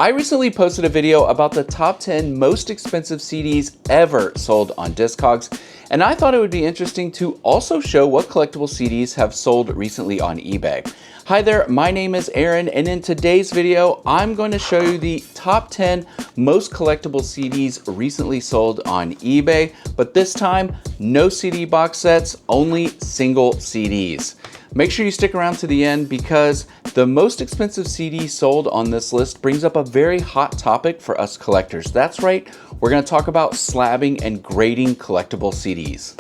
I recently posted a video about the top 10 most expensive CDs ever sold on Discogs, and I thought it would be interesting to also show what collectible CDs have sold recently on eBay. Hi there, my name is Aaron, and in today's video, I'm going to show you the top 10 most collectible CDs recently sold on eBay, but this time, no CD box sets, only single CDs. Make sure you stick around to the end because the most expensive CD sold on this list brings up a very hot topic for us collectors. That's right, we're going to talk about slabbing and grading collectible CDs.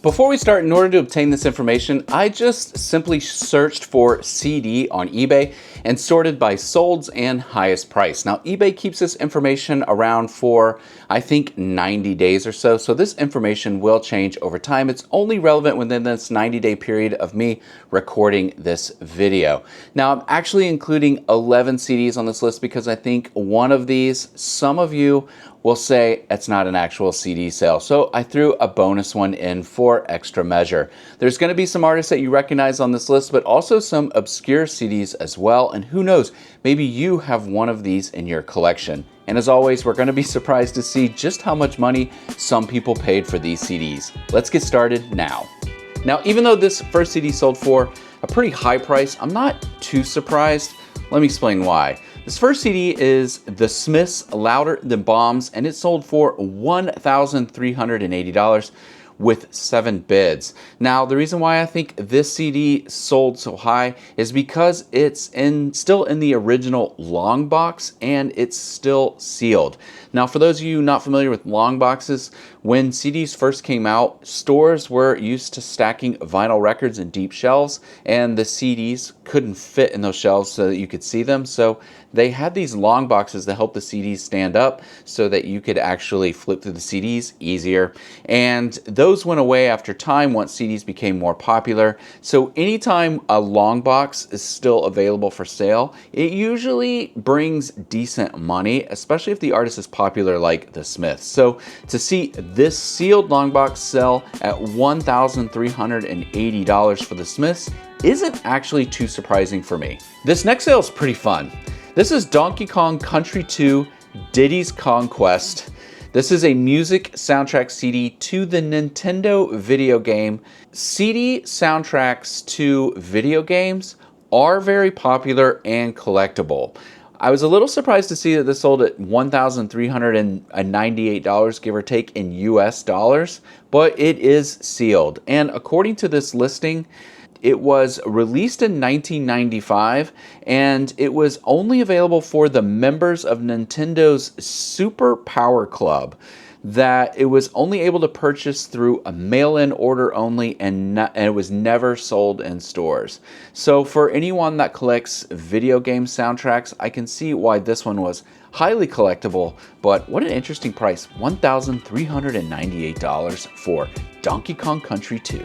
Before we start, in order to obtain this information, I just simply searched for CD on eBay and sorted by solds and highest price. Now, eBay keeps this information around for, I think, 90 days or so, so this information will change over time. It's only relevant within this 90-day period of me recording this video. Now, I'm actually including 11 CDs on this list because I think one of these, some of you will say it's not an actual CD sale. So I threw a bonus one in for extra measure. There's going to be some artists that you recognize on this list, but also some obscure CDs as well. And who knows, maybe you have one of these in your collection. And as always, we're going to be surprised to see just how much money some people paid for these CDs. Let's get started now. Now, even though this first CD sold for a pretty high price, I'm not too surprised. Let me explain why. This first CD is The Smiths' Louder Than Bombs, and it sold for $1,380 with 7 bids. Now, the reason why I think this CD sold so high is because it's still in the original long box and it's still sealed. Now, for those of you not familiar with long boxes, when CDs first came out, stores were used to stacking vinyl records in deep shelves, and the CDs couldn't fit in those shelves so that you could see them. So they had these long boxes that helped the CDs stand up so that you could actually flip through the CDs easier. And those went away after time once CDs became more popular. So anytime a long box is still available for sale, it usually brings decent money, especially if the artist is popular like the Smiths. So to see this sealed long box sell at $1,380 for the Smiths isn't actually too surprising for me. This next sale is pretty fun. This is Donkey Kong Country 2 Diddy's Kong Quest. This is a music soundtrack CD to the Nintendo video game. CD soundtracks to video games are very popular and collectible. I was a little surprised to see that this sold at $1,398, give or take, in US dollars, but it is sealed. And according to this listing, it was released in 1995, and it was only available for the members of Nintendo's Super Power Club, that it was only able to purchase through a mail-in order only, and it was never sold in stores. So for anyone that collects video game soundtracks, I can see why this one was highly collectible, but what an interesting price, $1,398 for Donkey Kong Country 2.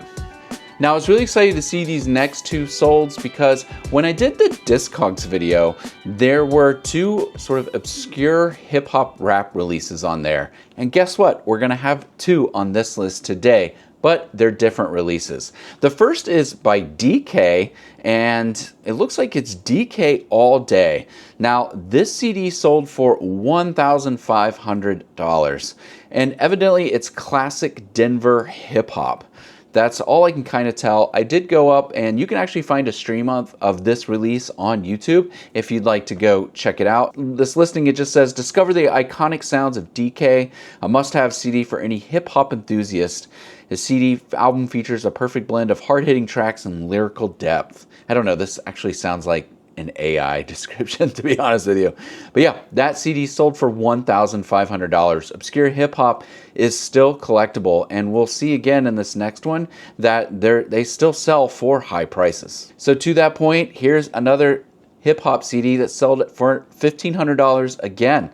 Now, I was really excited to see these next two solds because when I did the Discogs video, there were two sort of obscure hip-hop rap releases on there. And guess what? We're gonna have two on this list today, but they're different releases. The first is by DK, and it looks like it's DK All Day. Now, this CD sold for $1,500, and evidently it's classic Denver hip-hop. That's all I can kind of tell. I did go up, and you can actually find a stream of this release on YouTube if you'd like to go check it out. This listing, it just says, discover the iconic sounds of DK, a must-have CD for any hip-hop enthusiast. The CD album features a perfect blend of hard-hitting tracks and lyrical depth. I don't know, this actually sounds like an AI description, to be honest with you. But yeah, that CD sold for $1,500. Obscure hip hop is still collectible, and we'll see again in this next one that they still sell for high prices. So to that point, here's another hip hop CD that sold for $1,500 again.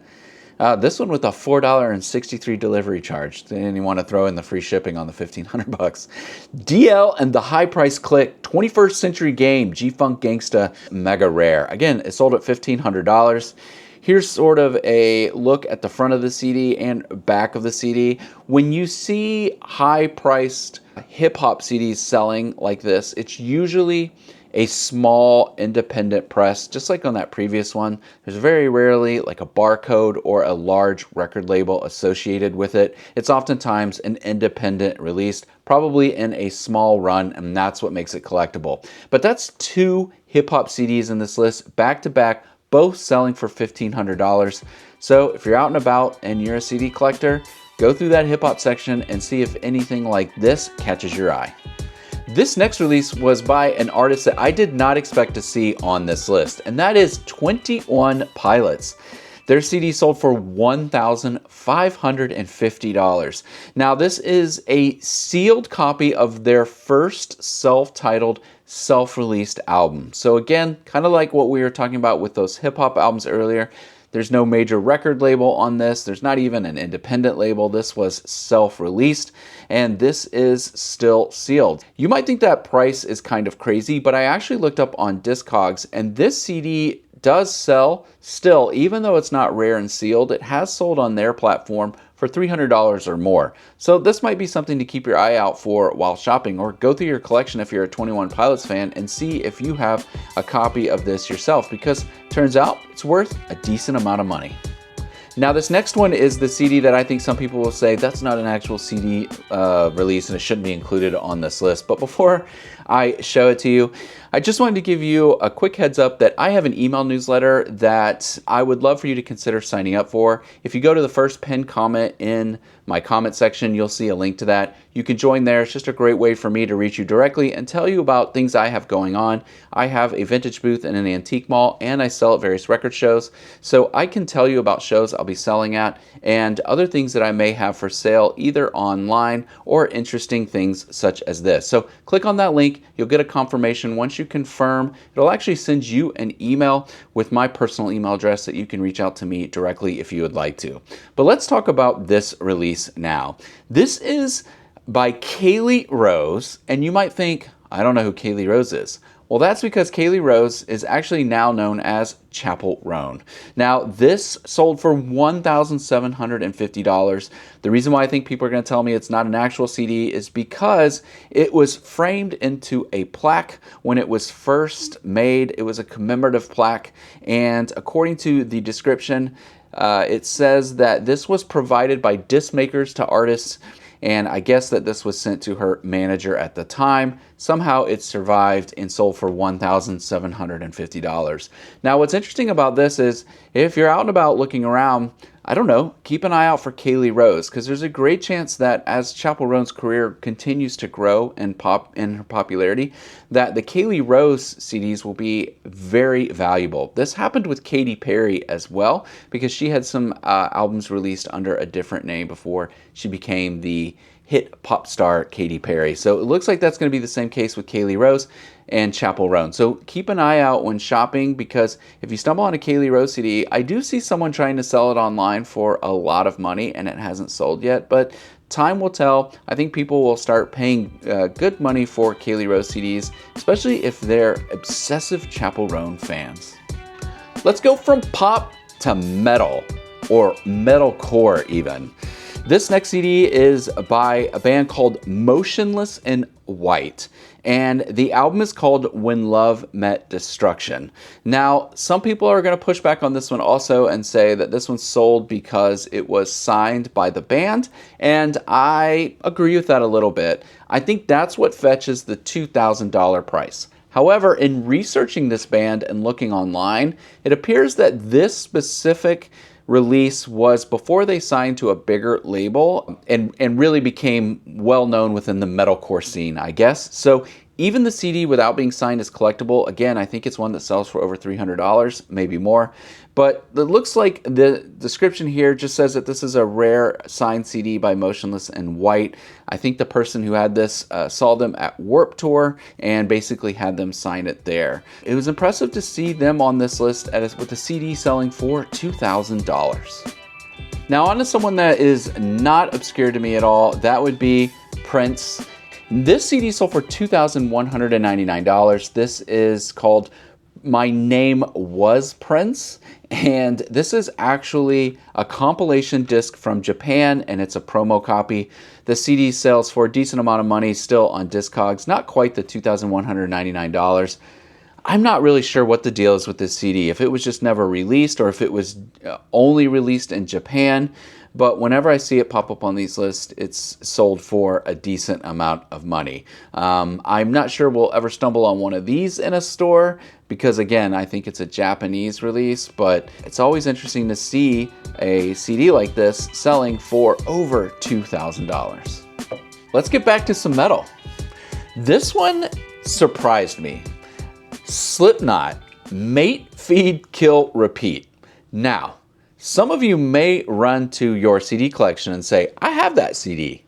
This one with a $4.63 delivery charge. And you want to throw in the free shipping on the $1,500. DL and the High Price Click 21st Century Game G-Funk Gangsta Mega Rare. Again, it sold at $1,500. Here's sort of a look at the front of the CD and back of the CD. When you see high-priced hip-hop CDs selling like this, it's usually a small independent press, just like on that previous one. There's very rarely like a barcode or a large record label associated with it. It's oftentimes an independent release, probably in a small run, and that's what makes it collectible. But that's 2 hip-hop CDs in this list, back to back, both selling for $1,500. So if you're out and about and you're a CD collector, go through that hip-hop section and see if anything like this catches your eye. This next release was by an artist that I did not expect to see on this list, and that is 21 Pilots. Their CD sold for $1,550. Now, this is a sealed copy of their first self-titled, self-released album. So again, kind of like what we were talking about with those hip-hop albums earlier, there's no major record label on this. There's not even an independent label. This was self-released, and this is still sealed. You might think that price is kind of crazy, but I actually looked up on Discogs, and this CD does sell still, even though it's not rare and sealed. It has sold on their platform for $300 or more. So this might be something to keep your eye out for while shopping, or go through your collection if you're a 21 Pilots fan and see if you have a copy of this yourself, because turns out it's worth a decent amount of money. Now, this next one is the CD that I think some people will say that's not an actual CD release and it shouldn't be included on this list. But before I show it to you, I just wanted to give you a quick heads up that I have an email newsletter that I would love for you to consider signing up for. If you go to the first pinned comment in my comment section, you'll see a link to that. You can join there. It's just a great way for me to reach you directly and tell you about things I have going on. I have a vintage booth in an antique mall, and I sell at various record shows. So I can tell you about shows I'll be selling at and other things that I may have for sale, either online or interesting things such as this. So click on that link. You'll get a confirmation. Once you confirm, it'll actually send you an email with my personal email address that you can reach out to me directly if you would like to. But let's talk about this release now. This is by Kaylee Rose, and you might think, I don't know who Kaylee Rose is. Well, that's because Kaylee Rose is actually now known as Chappell Roan. Now, this sold for $1,750. The reason why I think people are going to tell me it's not an actual CD is because it was framed into a plaque when it was first made. It was a commemorative plaque, and according to the description, it says that this was provided by disc makers to artists, and I guess that this was sent to her manager at the time. Somehow it survived and sold for $1,750. Now, what's interesting about this is if you're out and about looking around, I don't know, keep an eye out for Kaylee Rose, because there's a great chance that as Chappell Roan's career continues to grow and in her popularity, that the Kaylee Rose CDs will be very valuable. This happened with Katy Perry as well, because she had some albums released under a different name before she became the hit pop star Katy Perry. So it looks like that's going to be the same case with Kaylee Rose and Chappell Roan. So keep an eye out when shopping, because if you stumble on a Kaylee Rose CD, I do see someone trying to sell it online for a lot of money and it hasn't sold yet, but time will tell. I think people will start paying good money for Kaylee Rose CDs, especially if they're obsessive Chappell Roan fans. Let's go from pop to metal, or metalcore even. This next CD is by a band called Motionless in White, and the album is called When Love Met Destruction. Now, some people are going to push back on this one also and say that this one sold because it was signed by the band, and I agree with that a little bit. I think that's what fetches the $2,000 price. However, in researching this band and looking online, it appears that this specific release was before they signed to a bigger label and really became well known within the metalcore scene, I guess. So even the CD without being signed is collectible. Again, I think it's one that sells for over $300, maybe more. But it looks like the description here just says that this is a rare signed CD by Motionless in White. I think the person who had this saw them at Warped Tour and basically had them sign it there. It was impressive to see them on this list with the CD selling for $2,000. Now on to someone that is not obscure to me at all. That would be Prince. This CD sold for $2,199. This is called My Name Was Prince, and this is actually a compilation disc from Japan, and it's a promo copy. The CD sells for a decent amount of money still on Discogs, not quite the $2,199. I'm not really sure what the deal is with this CD, if it was just never released or if it was only released in Japan. But whenever I see it pop up on these lists, it's sold for a decent amount of money. I'm not sure we'll ever stumble on one of these in a store because, again, I think it's a Japanese release, but it's always interesting to see a CD like this selling for over $2,000. Let's get back to some metal. This one surprised me. Slipknot, Mate, Feed, Kill, Repeat. Now, some of you may run to your CD collection and say, I have that CD.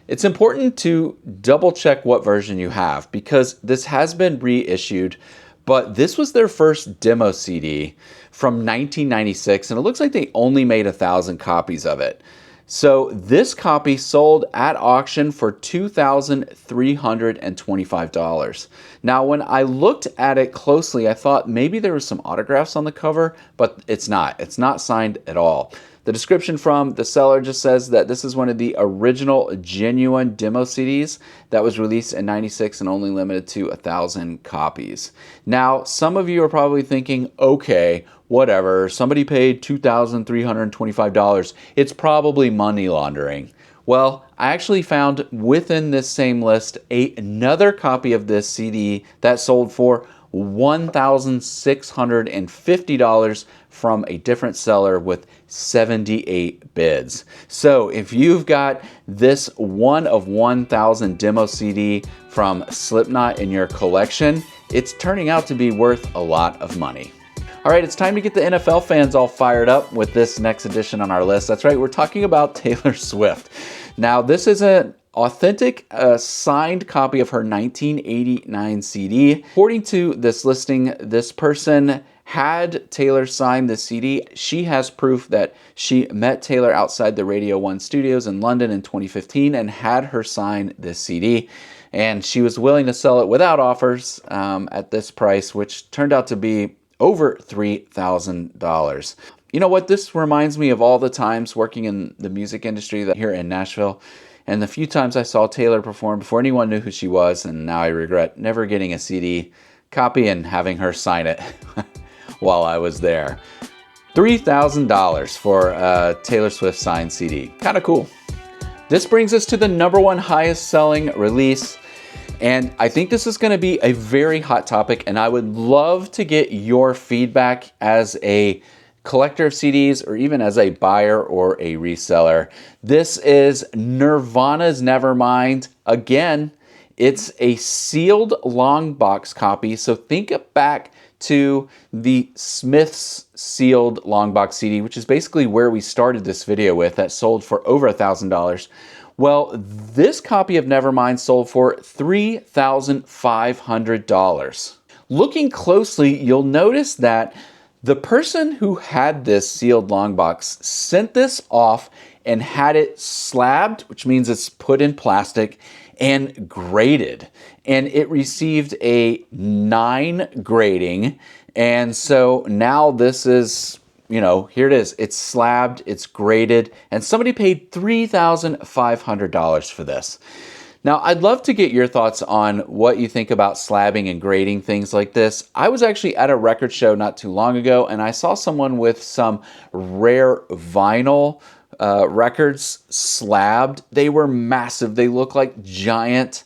It's important to double check what version you have because this has been reissued, but this was their first demo CD from 1996, and it looks like they only made 1,000 copies of it. So this copy sold at auction for $2,325. Now, when I looked at it closely, I thought maybe there was some autographs on the cover, but it's not. It's not signed at all. The description from the seller just says that this is one of the original genuine demo CDs that was released in '96 and only limited to 1,000 copies. Now, some of you are probably thinking, okay, whatever, somebody paid $2,325. It's probably money laundering. Well, I actually found within this same list another copy of this CD that sold for $1,650 from a different seller with 78 bids. So if you've got this one of 1,000 demo CD from Slipknot in your collection, it's turning out to be worth a lot of money. All right, it's time to get the NFL fans all fired up with this next edition on our list. That's right, we're talking about Taylor Swift. Now, this is an authentic signed copy of her 1989 CD. According to this listing, this person had Taylor sign the CD. She has proof that she met Taylor outside the Radio 1 studios in London in 2015 and had her sign this CD. And she was willing to sell it without offers at this price, which turned out to be over $3,000. You know what? This reminds me of all the times working in the music industry here in Nashville, and the few times I saw Taylor perform before anyone knew who she was, and now I regret never getting a CD copy and having her sign it while I was there. $3,000 for a Taylor Swift signed CD. Kind of cool. This brings us to the #1 highest selling release. And I think this is going to be a very hot topic, and I would love to get your feedback as a collector of CDs or even as a buyer or a reseller. This is Nirvana's Nevermind. Again, it's a sealed long box copy, so think back to the Smiths sealed long box CD, which is basically where we started this video with, that sold for over $1,000. Well, this copy of Nevermind sold for $3,500. Looking closely, you'll notice that the person who had this sealed long box sent this off and had it slabbed, which means it's put in plastic, and graded. And it received a 9 grading. And so now this is, you know, here it is. It's slabbed, it's graded, and somebody paid $3,500 for this. Now, I'd love to get your thoughts on what you think about slabbing and grading things like this. I was actually at a record show not too long ago, and I saw someone with some rare vinyl records slabbed. They were massive. They looked like giant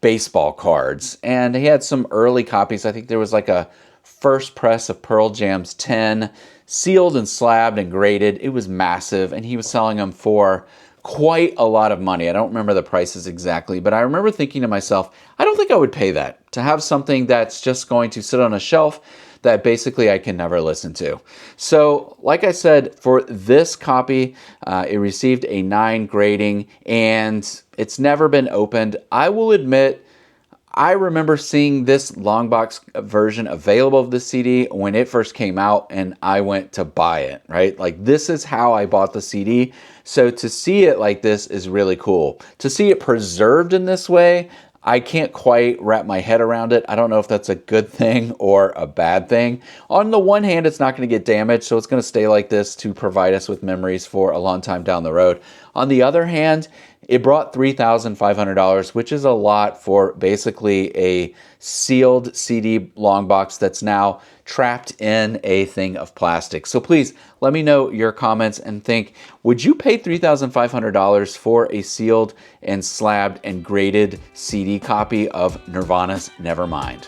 baseball cards. And he had some early copies. I think there was like a first press of Pearl Jam's 10, sealed and slabbed and graded. It was massive, and he was selling them for quite a lot of money. I don't remember the prices exactly, but I remember thinking to myself, I don't think I would pay that to have something that's just going to sit on a shelf that basically I can never listen to. So, like I said, for this copy, it received a 9 grading, and it's never been opened. I will admit, I remember seeing this long box version available of the CD when it first came out, and I went to buy it, right? Like, this is how I bought the CD. So to see it like this is really cool. To see it preserved in this way, I can't quite wrap my head around it. I don't know if that's a good thing or a bad thing. On the one hand, it's not going to get damaged, so it's going to stay like this to provide us with memories for a long time down the road. On the other hand, it brought $3,500, which is a lot for basically a sealed CD long box that's now trapped in a thing of plastic. So please let me know your comments and think, would you pay $3,500 for a sealed and slabbed and graded CD copy of Nirvana's Nevermind?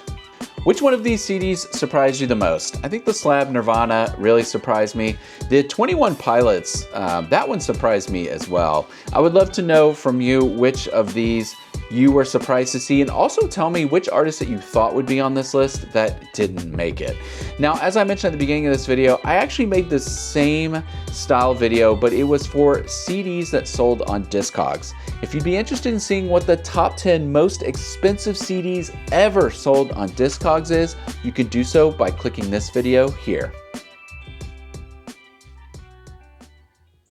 Which one of these CDs surprised you the most? I think the slab Nirvana really surprised me. The 21 Pilots, that one surprised me as well. I would love to know from you which of these you were surprised to see, and also tell me which artists that you thought would be on this list that didn't make it. Now, as I mentioned at the beginning of this video, I actually made the same style video, but it was for CDs that sold on Discogs. If you'd be interested in seeing what the top 10 most expensive CDs ever sold on Discogs is, you can do so by clicking this video here.